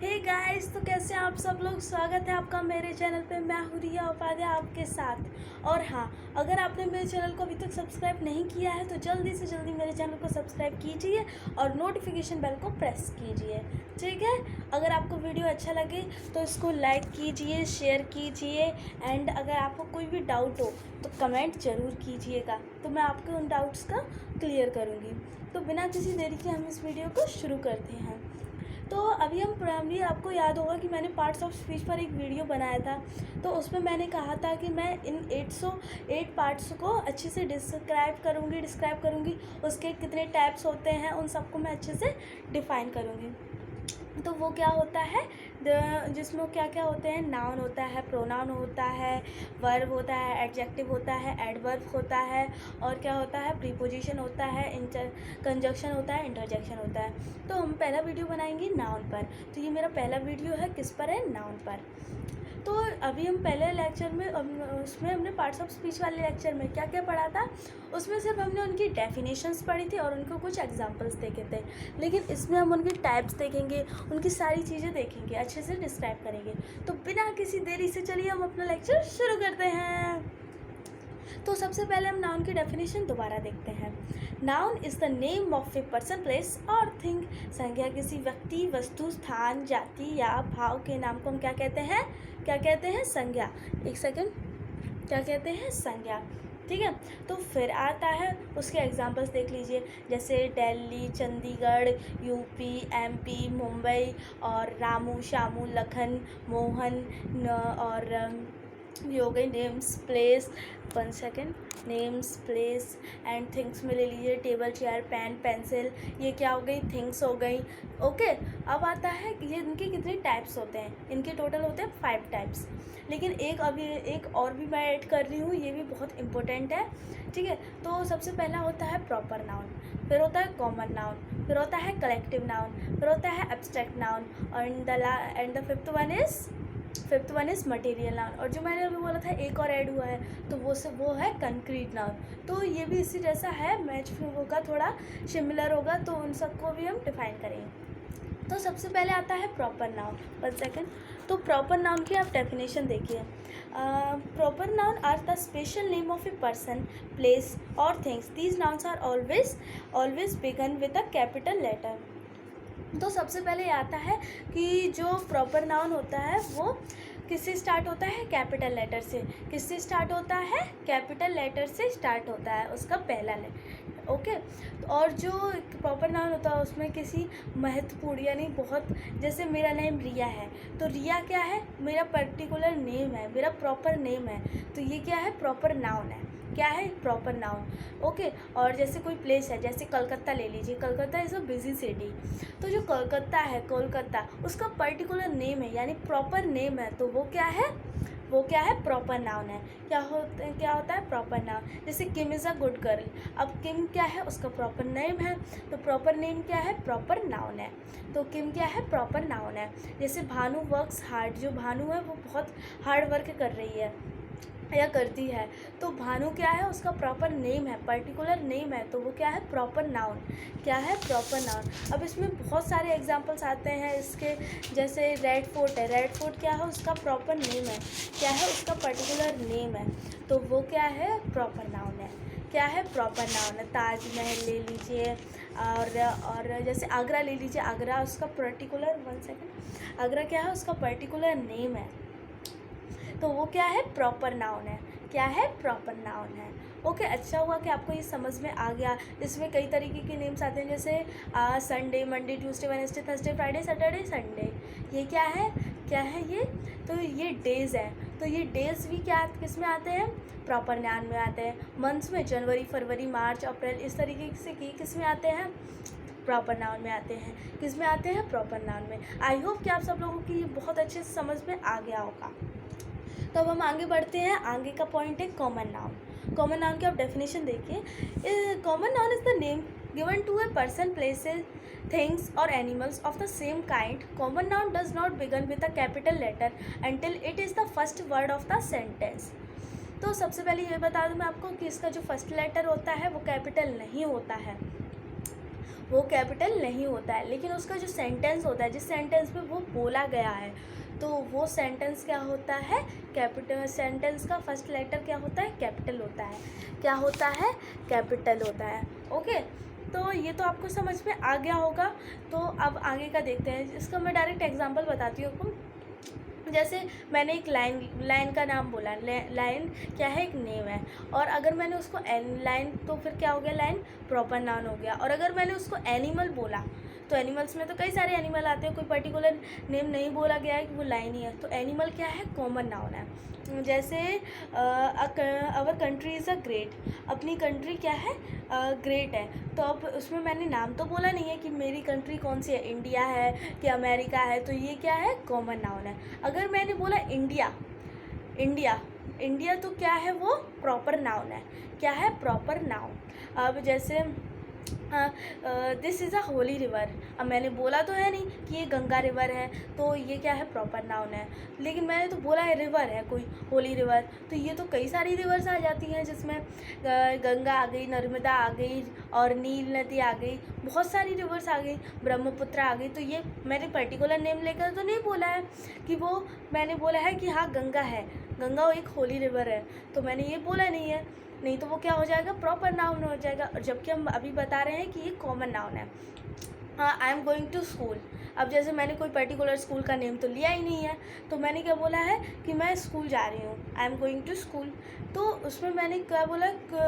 Hey guys, तो कैसे हैं आप सब लोग। स्वागत है आपका मेरे चैनल पे। मैं हूँ रिया उपाध्याय आपके साथ। और हाँ, अगर आपने मेरे चैनल को अभी तक सब्सक्राइब नहीं किया है तो जल्दी से जल्दी मेरे चैनल को सब्सक्राइब कीजिए और नोटिफिकेशन बेल को प्रेस कीजिए, ठीक है। अगर आपको वीडियो अच्छा लगे तो इसको लाइक कीजिए, शेयर कीजिए एंड अगर आपको कोई भी डाउट हो तो कमेंट ज़रूर कीजिएगा, तो मैं आपके उन डाउट्स का क्लियर करूँगी। तो बिना किसी देरी के हम इस वीडियो को शुरू करते हैं। तो अभी हम प्राइमरी, आपको याद होगा कि मैंने पार्ट्स ऑफ स्पीच पर एक वीडियो बनाया था। तो उसमें मैंने कहा था कि मैं इन 808 पार्ट्स को अच्छे से डिस्क्राइब करूँगी, उसके कितने टाइप्स होते हैं उन सबको मैं अच्छे से डिफ़ाइन करूँगी। तो वो क्या होता है, जिसमें क्या क्या होते हैं, नाउन होता है, प्रोनाउन होता है, वर्ब होता है, एडजेक्टिव होता है, एडवर्ब होता है, और क्या होता है, प्रीपोजिशन होता है, कंजक्शन होता है, इंटरजेक्शन होता है। तो हम पहला वीडियो बनाएंगे नाउन पर। तो ये मेरा पहला वीडियो है, किस पर है, नाउन पर। तो अभी हम पहले लेक्चर में उसमें हमने पार्ट्स ऑफ स्पीच वाले लेक्चर में क्या क्या पढ़ा था, उसमें सिर्फ हमने उनकी डेफिनेशंस पढ़ी थी और उनको कुछ एग्जांपल्स देखे थे। लेकिन इसमें हम उनके टाइप्स देखेंगे, उनकी सारी चीज़ें देखेंगे, अच्छे से डिस्क्राइब करेंगे। तो बिना किसी देरी से चलिए हम अपना लेक्चर शुरू करते हैं। तो सबसे पहले हम नाउन की डेफिनेशन दोबारा देखते हैं। Noun is the name of a person, place और थिंग। संज्ञा किसी व्यक्ति, वस्तु, स्थान, जाति या भाव के नाम को हम क्या कहते हैं, क्या कहते हैं, संज्ञा। एक सेकंड, क्या कहते हैं, संज्ञा, ठीक है। तो फिर आता है उसके एग्जांपल्स देख लीजिए, जैसे दिल्ली, चंडीगढ़, यूपी, एमपी, मुंबई, और रामू, श्यामू, लखन, मोहन, और ये हो गई names, place, 1 second, names, place and things में ले लीजिए, टेबल, चेयर, पेन, पेंसिल, ये क्या हो गई, थिंग्स हो गई। ओके, अब आता है कि ये इनके कितने टाइप्स होते हैं। इनके टोटल होते हैं 5 टाइप्स, लेकिन एक और भी मैं ऐड कर रही हूँ, ये भी बहुत इंपॉर्टेंट है, ठीक है। तो सबसे पहला होता है प्रॉपर नाउन, फिर होता है कॉमन नाउन, फिर होता है कलेक्टिव नाउन, फिर होता है abstract noun, and the fifth one is material noun. और जो मैंने अभी बोला था एक और ऐड हुआ है, तो वो है कंक्रीट नाउन। तो ये भी इसी जैसा है, मैच होगा, थोड़ा सिमिलर होगा, तो उन सबको भी हम डिफाइन करेंगे। तो सबसे पहले आता है प्रॉपर नाउन। 1 सेकेंड। तो प्रॉपर नाउन की आप डेफिनेशन देखिए। Proper noun are the special name of a person, place और things. These nouns are always begin with a capital letter. तो सबसे पहले ये आता है कि जो प्रॉपर नाउन होता है वो किससे स्टार्ट होता है, कैपिटल लेटर से। किससे स्टार्ट होता है, कैपिटल लेटर से स्टार्ट होता है उसका पहला लेटर, ओके। और जो प्रॉपर नाउन होता है उसमें किसी महत्वपूर्ण, यानी बहुत, जैसे मेरा नेम रिया है, तो रिया क्या है, मेरा पर्टिकुलर नेम है, मेरा प्रॉपर नेम है, तो ये क्या है, प्रॉपर नाउन है, क्या है, प्रॉपर नाउन, ओके। और जैसे कोई प्लेस है, जैसे कलकत्ता ले लीजिए, Calcutta is a busy city. तो जो कलकत्ता है, कोलकाता, उसका पर्टिकुलर नेम है, यानी प्रॉपर नेम है, तो वो क्या है, प्रॉपर नाउन है। क्या होता है प्रॉपर नाउन। जैसे किम इज़ अ गुड गर्ल, अब किम क्या है, उसका प्रॉपर नेम है, तो प्रॉपर नेम क्या है, प्रॉपर नाउन है, तो किम क्या है, प्रॉपर नाउन है। जैसे भानु वर्क्स हार्ड, जो भानु है वो बहुत हार्ड वर्क कर रही है या करती है, तो भानु क्या है, उसका प्रॉपर नेम है, पर्टिकुलर नेम है, तो वो क्या है, प्रॉपर नाउन, क्या है, प्रॉपर नाउन। अब इसमें बहुत सारे एग्जांपल्स आते हैं इसके, जैसे रेड फोर्ट है, रेड फोर्ट क्या है, उसका प्रॉपर नेम है, क्या है, उसका पर्टिकुलर नेम है, तो वो क्या है, प्रॉपर नाउन है, क्या है, प्रॉपर नाउन है। ताजमहल ले लीजिए, और जैसे आगरा ले लीजिए, आगरा उसका पर्टिकुलर, 1 सेकेंड, आगरा क्या है, उसका पर्टिकुलर नेम है, तो वो क्या है, प्रॉपर नाउन है, क्या है, प्रॉपर नाउन है, ओके। अच्छा हुआ कि आपको ये समझ में आ गया। इसमें कई तरीके के नेम्स आते हैं, जैसे Sunday, Monday, Tuesday, Wednesday, Thursday, Friday, Saturday, Sunday, ये क्या है, ये, तो ये डेज़ है, तो ये डेज़ भी क्या किस में आते हैं, प्रॉपर नाउन में आते हैं। मंथ्स में जनवरी, फरवरी, मार्च, अप्रैल, इस तरीके से किस में आते हैं, प्रॉपर नाउन में आते हैं, किस में आते हैं, प्रॉपर नाउन में। आई होप कि आप सब लोगों की बहुत अच्छे से समझ में आ गया होगा। तो अब हम आगे बढ़ते हैं। आगे का पॉइंट है कॉमन नाउन। कॉमन नाउन की आप डेफिनेशन देखिए। Common noun is the name given to a person, places, things or animals of the same kind. Common noun does not begin with a capital letter until it is the first word of the sentence. तो सबसे पहले ये बता दूं मैं आपको कि इसका जो फर्स्ट लेटर होता है वो कैपिटल नहीं होता है, वो कैपिटल नहीं होता है, लेकिन उसका जो सेंटेंस होता है, जिस सेंटेंस में वो बोला गया है, तो वो सेंटेंस क्या होता है, कैपिटल। सेंटेंस का फर्स्ट लेटर क्या होता है, कैपिटल होता है। क्या होता है, कैपिटल होता है। ओके, तो ये तो आपको समझ में आ गया होगा। तो अब आगे का देखते हैं। इसका मैं डायरेक्ट एग्जांपल बताती हूँ आपको। जैसे मैंने एक लाइन का नाम बोला, लाइन क्या है, एक नेम है, और अगर मैंने उसको लाइन, तो फिर क्या हो गया, लाइन प्रॉपर नाउन हो गया। और अगर मैंने उसको एनिमल बोला, तो एनिमल्स में तो कई सारे एनिमल आते हैं, कोई पर्टिकुलर नेम नहीं बोला गया है कि वो लाइन ही है, तो एनिमल क्या है, कॉमन नाउन है। जैसे our country is a great, अपनी कंट्री क्या है, ग्रेट है। तो अब उसमें मैंने नाम तो बोला नहीं है कि मेरी कंट्री कौन सी है, इंडिया है कि अमेरिका है, तो ये क्या है, कॉमन नाउन है। अगर मैंने बोला इंडिया, इंडिया, इंडिया, तो क्या है, वो प्रॉपर नाउन है। क्या है, प्रॉपर नाउन। अब जैसे this is a Holi river, अब मैंने बोला तो है नहीं कि ये गंगा रिवर है, तो ये क्या है, प्रॉपर नाउन है। लेकिन मैंने तो बोला है रिवर है कोई, होली रिवर, तो ये तो कई सारी रिवर्स आ जाती हैं, जिसमें गंगा आ गई, नर्मदा आ गई, और नील नदी आ गई, बहुत सारी रिवर्स आ गई, ब्रह्मपुत्र आ गई। तो ये मैंने पर्टिकुलर नेम लेकर तो नहीं बोला है कि वो, मैंने बोला है कि हाँ गंगा है, गंगा एक होली रिवर है, तो मैंने ये बोला नहीं है, नहीं तो वो क्या हो जाएगा, प्रॉपर नाउन हो जाएगा। और जबकि हम अभी बता रहे हैं कि ये कॉमन नाउन है। हाँ, I am going to school, अब जैसे मैंने कोई पर्टिकुलर स्कूल का नेम तो लिया ही नहीं है, तो मैंने क्या बोला है कि मैं स्कूल जा रही हूँ, I am going to school. तो उसमें मैंने क्या बोला,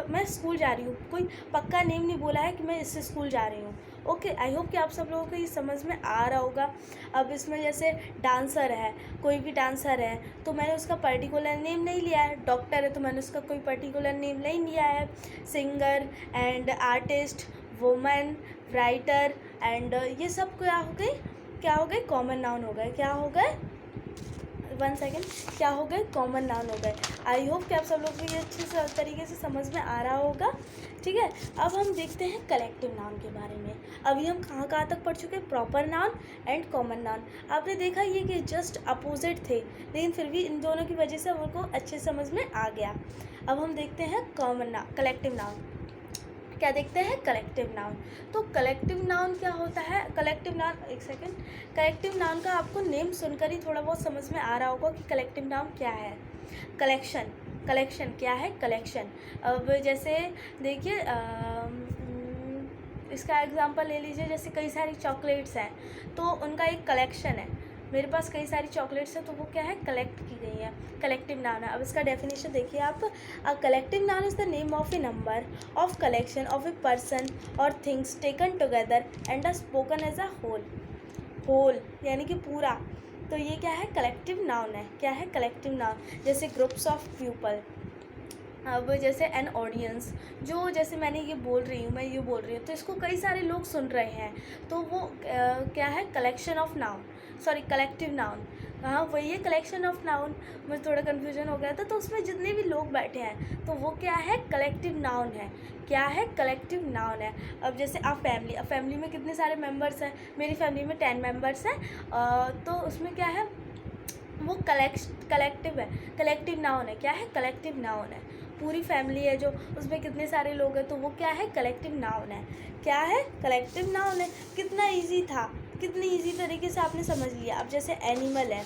मैं स्कूल जा रही हूँ, कोई पक्का नेम नहीं बोला है कि मैं इससे स्कूल जा रही हूँ। ओके, आई होप कि आप सब लोगों को ये समझ में आ रहा होगा। अब इसमें जैसे डांसर है, कोई भी डांसर है, तो मैंने उसका पर्टिकुलर नेम नहीं लिया है। डॉक्टर है, तो मैंने उसका कोई पर्टिकुलर नेम नहीं लिया है। Singer and artist, woman, writer and ये सब क्या हो गई, क्या हो गए, कॉमन नाउन हो गए। क्या हो गए, 1 सेकेंड, क्या हो गए, कॉमन नाउन हो गए। आई होप कि आप सब लोगों को ये अच्छे तरीके से समझ में आ रहा होगा। ठीक है, अब हम देखते हैं कलेक्टिव नाउन के बारे में। अभी हम कहाँ कहाँ तक पढ़ चुके हैं, proper noun and common noun. आपने देखा ये कि जस्ट अपोजिट थे, लेकिन फिर भी इन दोनों की वजह से हमको अच्छे समझ में आ गया। अब हम देखते हैं कॉमन नाउन, कलेक्टिव नाउन। क्या देखते हैं, कलेक्टिव नाउन। तो कलेक्टिव नाउन क्या होता है, collective noun, 1 second, collective noun का आपको नेम सुनकर ही थोड़ा बहुत समझ में आ रहा होगा कि कलेक्टिव नाउन क्या है। कलेक्शन, कलेक्शन क्या है, कलेक्शन। अब जैसे देखिए, इसका एग्जांपल ले लीजिए, जैसे कई सारी चॉकलेट्स हैं, तो उनका एक कलेक्शन है। मेरे पास कई सारी चॉकलेट्स हैं, तो वो क्या है, कलेक्ट की गई है, कलेक्टिव नाउन है। अब इसका डेफिनेशन देखिए आप, a collective noun is the name of a number of collection of a person और things taken together and are spoken as a whole, whole यानी कि पूरा। तो ये क्या है, कलेक्टिव नाउन है। क्या है, कलेक्टिव नाउन। जैसे ग्रुप्स ऑफ पीपल, अब जैसे एन ऑडियंस, जो जैसे मैंने ये बोल रही हूँ, मैं ये बोल रही हूँ, तो इसको कई सारे लोग सुन रहे हैं, तो वो क्या है, collection of noun, sorry collective noun. हाँ वही है, कलेक्शन ऑफ नाउन। मुझे थोड़ा कन्फ्यूजन हो गया था। तो उसमें जितने भी लोग बैठे हैं, तो वो क्या है, कलेक्टिव नाउन है। क्या है, कलेक्टिव नाउन है। अब जैसे अ फैमिली, अ फैमिली में कितने सारे मेम्बर्स हैं, मेरी फैमिली में 10 मेम्बर्स हैं, तो उसमें क्या है, वो कलेक्टिव है, कलेक्टिव नाउन है। क्या है, कलेक्टिव नाउन है। पूरी फैमिली है जो, उसमें कितने सारे लोग हैं, तो वो क्या है, कलेक्टिव नाउन है। क्या है, कलेक्टिव नाउन है। कितना इजी था, कितनी इजी तरीके से आपने समझ लिया। अब जैसे एनिमल है,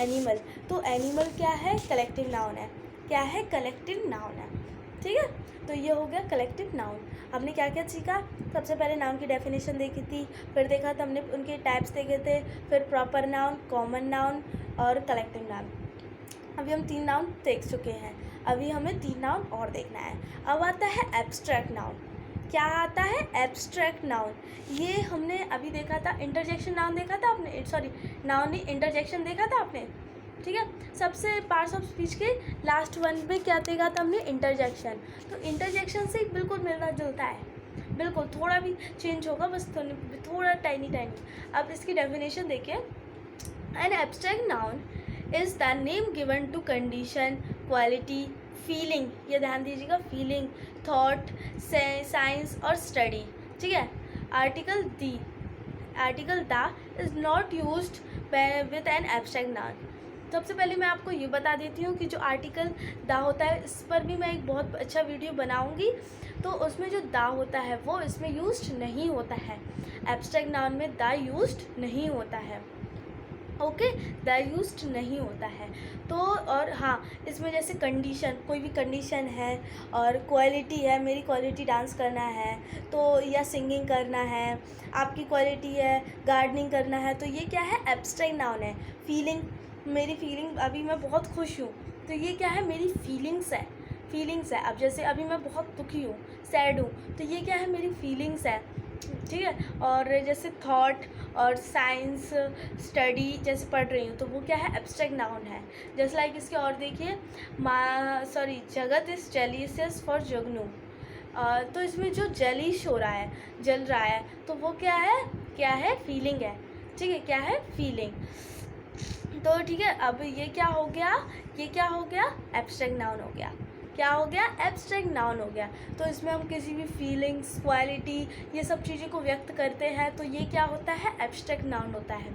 एनिमल, तो एनिमल क्या है, कलेक्टिव नाउन है। क्या है, कलेक्टिव नाउन है। ठीक है, तो ये हो गया कलेक्टिव नाउन। हमने क्या क्या सीखा, सबसे पहले नाउन की डेफिनेशन देखी थी, फिर देखा था हमने उनके टाइप्स देखे थे, फिर प्रॉपर नाउन, कॉमन नाउन और कलेक्टिव नाउन। अभी हम 3 नाउन देख चुके हैं, अभी हमें 3 नाउन और देखना है। अब आता है एब्स्ट्रैक्ट नाउन। क्या आता है, एब्स्ट्रैक्ट नाउन। ये हमने अभी देखा था, इंटरजेक्शन नाउन देखा था आपने, सॉरी नाउन नहीं, इंटरजेक्शन देखा था आपने। ठीक है, सबसे पार्ट्स ऑफ स्पीच के लास्ट वन में क्या देखा था हमने, इंटरजेक्शन। तो इंटरजेक्शन से बिल्कुल मिलना जुलता है, बिल्कुल, थोड़ा भी चेंज होगा बस, थोड़ा टाइनी टाइनी। अब इसकी डेफिनेशन देखिए, an abstract noun is the name given to condition, quality, feeling, ये ध्यान दीजिएगा, फीलिंग, थॉट, साइंस और स्टडी। ठीक है, article the is not used with an abstract noun. सबसे पहले मैं आपको ये बता देती हूँ कि जो आर्टिकल द होता है इस पर भी मैं एक बहुत अच्छा वीडियो बनाऊँगी। तो उसमें जो द होता है वो इसमें यूज्ड नहीं होता है, एब्स्ट्रैक्ट नाउन में द यूज्ड नहीं होता है। ओके, द यूज्ड नहीं होता है। तो और हाँ, इसमें जैसे कंडीशन, कोई भी कंडीशन है और क्वालिटी है, मेरी क्वालिटी डांस करना है तो, या सिंगिंग करना है, आपकी क्वालिटी है गार्डनिंग करना है, तो ये क्या है, एब्स्ट्रैक्ट नाउन है। फीलिंग, मेरी फीलिंग, अभी मैं बहुत खुश हूँ तो ये क्या है, मेरी फीलिंग्स है, फीलिंग्स है। अब जैसे अभी मैं बहुत दुखी हूँ, सैड हूँ, तो ये क्या है, मेरी फीलिंग्स है, ठीक है। और जैसे थॉट और साइंस, स्टडी जैसे पढ़ रही हूँ तो वो क्या है, एब्स्ट्रैक्ट नाउन है। जैसे लाइक इसके और देखिए, जगत इज जेलिशियस फॉर जगनू। तो इसमें जो जेलिश हो रहा है, जल रहा है, तो वो क्या है, फीलिंग है, ठीक है, क्या है, फीलिंग। तो ठीक है, अब ये क्या हो गया, एब्स्ट्रैक्ट नाउन हो गया। क्या हो गया, एब्स्ट्रैक्ट नाउन हो गया। तो इसमें हम किसी भी फीलिंग्स, क्वालिटी, ये सब चीज़ों को व्यक्त करते हैं, तो ये क्या होता है, एब्स्ट्रैक्ट नाउन होता है।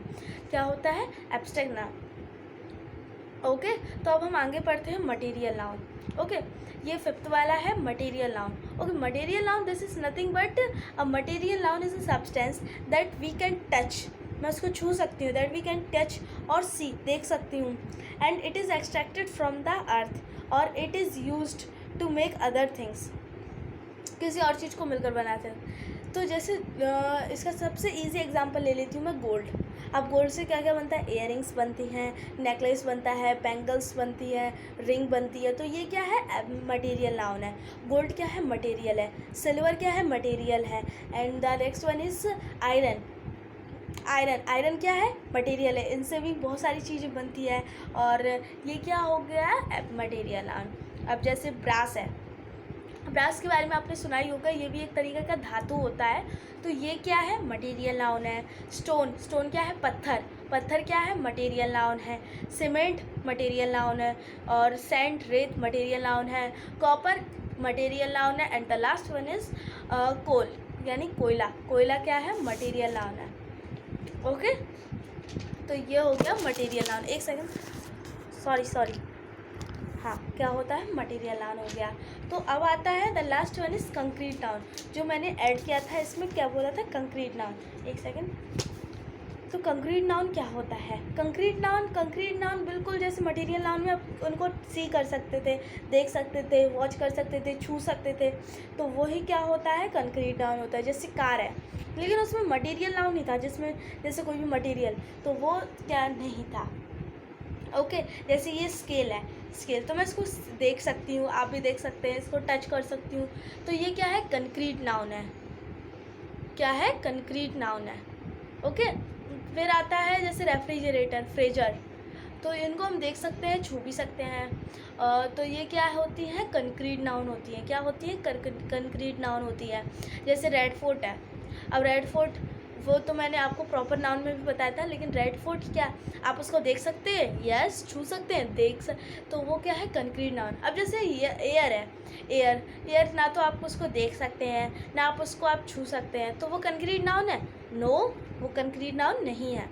क्या होता है, एब्स्ट्रैक्ट नाउन। ओके, तो अब हम आगे पढ़ते हैं मटेरियल नाउन। ओके, ये 5th वाला है material noun. Okay, material noun, this is nothing but a material noun is a substance that we can touch, मैं उसको छू सकती हूँ, दैट वी कैन टच और सी, देख सकती हूँ, and it is extracted from the earth, और it is used to make other things, किसी और चीज़ को मिलकर बनाते हैं। तो जैसे इसका सबसे इजी एग्जांपल ले लेती हूँ मैं, गोल्ड। अब गोल्ड से क्या क्या बनता है, इयररिंग्स बनती हैं, नेकलेस बनता है, बैंगल्स बनती है, रिंग बनती है, तो ये क्या है, मटेरियल नाउन है। गोल्ड क्या है, मटेरियल है। सिल्वर क्या है, मटेरियल है। And the next one is iron. Iron क्या है, मटेरियल है। इनसे भी बहुत सारी चीज़ें बनती है, और ये क्या हो गया, मटेरियल नाउन। अब जैसे ब्रास है, ब्रास के बारे में आपने सुना ही होगा, ये भी एक तरीके का धातु होता है, तो ये क्या है, मटेरियल नाउन है। स्टोन क्या है, पत्थर क्या है, मटेरियल नाउन है। सीमेंट मटेरियल नाउन है, और सैंड, रेत मटेरियल नाउन है। कॉपर मटेरियल नाउन है। And the last one is coal, यानी कोयला क्या है, मटेरियल नाउन है। ओके, तो ये हो गया मटेरियल नाउन। एक सेकंड, सॉरी, हाँ, क्या होता है, मटेरियल नाउन हो गया। तो अब आता है the last one is concrete noun, जो मैंने ऐड किया था इसमें, क्या बोला था, कंक्रीट नाउन। एक सेकंड, तो कंक्रीट नाउन क्या होता है, कंक्रीट नाउन बिल्कुल जैसे मटेरियल नाउन में आप उनको सी कर सकते थे, देख सकते थे, वॉच कर सकते थे, छू सकते थे, तो वही क्या होता है, कंक्रीट नाउन होता है। जैसे कार है, लेकिन उसमें मटेरियल नाउन नहीं था, जिसमें जैसे कोई भी मटेरियल, तो वो क्या नहीं था। ओके, जैसे ये स्केल है, तो मैं इसको देख सकती हूँ, आप भी देख सकते हैं, इसको टच कर सकती हूँ, तो ये क्या है, कंक्रीट नाउन है। क्या है, कंक्रीट नाउन है। ओके, फिर आता है जैसे रेफ्रिजरेटर, फ्रीजर, तो इनको हम देख सकते हैं, छू भी सकते हैं, तो ये क्या होती है, कंक्रीट नाउन होती है। क्या होती है, कंक्रीट नाउन होती है। जैसे रेड फोर्ट है, अब रेड फोर्ट वो तो मैंने आपको प्रॉपर नाउन में भी बताया था, लेकिन रेड फोर्ट क्या, आप उसको देख सकते हैं, यस, छू सकते हैं, तो वो क्या है, कंक्रीट नाउन। अब जैसे एयर है, एयर ना तो आप उसको देख सकते हैं, ना आप उसको छू सकते हैं, तो वो कंक्रीट नाउन है, नो, वो कंक्रीट नाउन नहीं है।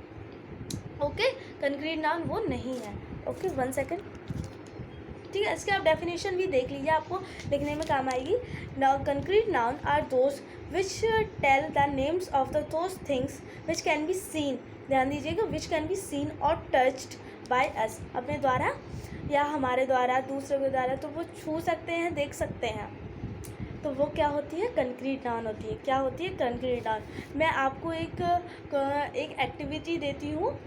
ओके, कंक्रीट नाउन वो नहीं है। ओके, 1 सेकेंड, ठीक है, इसके आप डेफिनेशन भी देख लीजिए, आपको लिखने में काम आएगी। Now concrete noun are those which tell the names of those things which can be seen, ध्यान दीजिएगा, विच कैन बी सीन और टच्ड बाय अस, अपने द्वारा या हमारे द्वारा, दूसरे के द्वारा, तो वो छू सकते हैं, देख सकते हैं, तो वो क्या होती है, कंक्रीट नाउन होती है। क्या होती है, कंक्रीट नाउन। मैं आपको एक एक्टिविटी देती हूँ,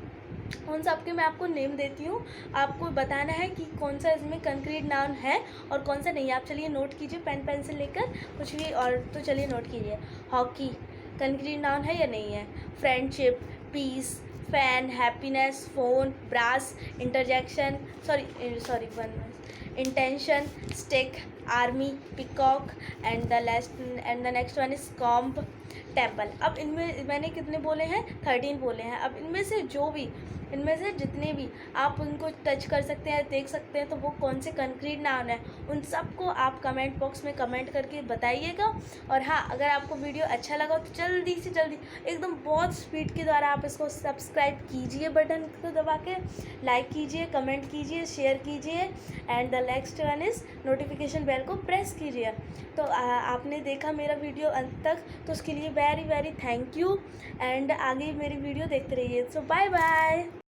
उन सब के मैं आपको नेम देती हूँ, आपको बताना है कि कौन सा इसमें कंक्रीट नाउन है और कौन सा नहीं है। आप चलिए नोट कीजिए, पेन पेंसिल लेकर, कुछ भी, और तो चलिए नोट कीजिए। हॉकी कंक्रीट नाउन है या नहीं है। Friendship, peace, fan, happiness, phone, brass, interjection, intention, stick, army, peacock, and the next one is comb, temple. अब इनमें मैंने कितने बोले हैं, 13 बोले हैं। अब इनमें से जितने भी आप उनको टच कर सकते हैं, देख सकते हैं, तो वो कौन से कंक्रीट नाउन है उन सबको आप कमेंट बॉक्स में कमेंट करके बताइएगा। और हाँ, अगर आपको वीडियो अच्छा लगा तो जल्दी से जल्दी एकदम बहुत स्पीड के द्वारा आप इसको सब्सक्राइब कीजिए, बटन को दबा के लाइक कीजिए, कमेंट कीजिए, शेयर कीजिए, and the next one is notification bell को प्रेस कीजिए। तो आपने देखा मेरा वीडियो अंत तक, तो उसके लिए very very thank you. And आगे मेरी वीडियो देखते रहिए। सो बाय बाय।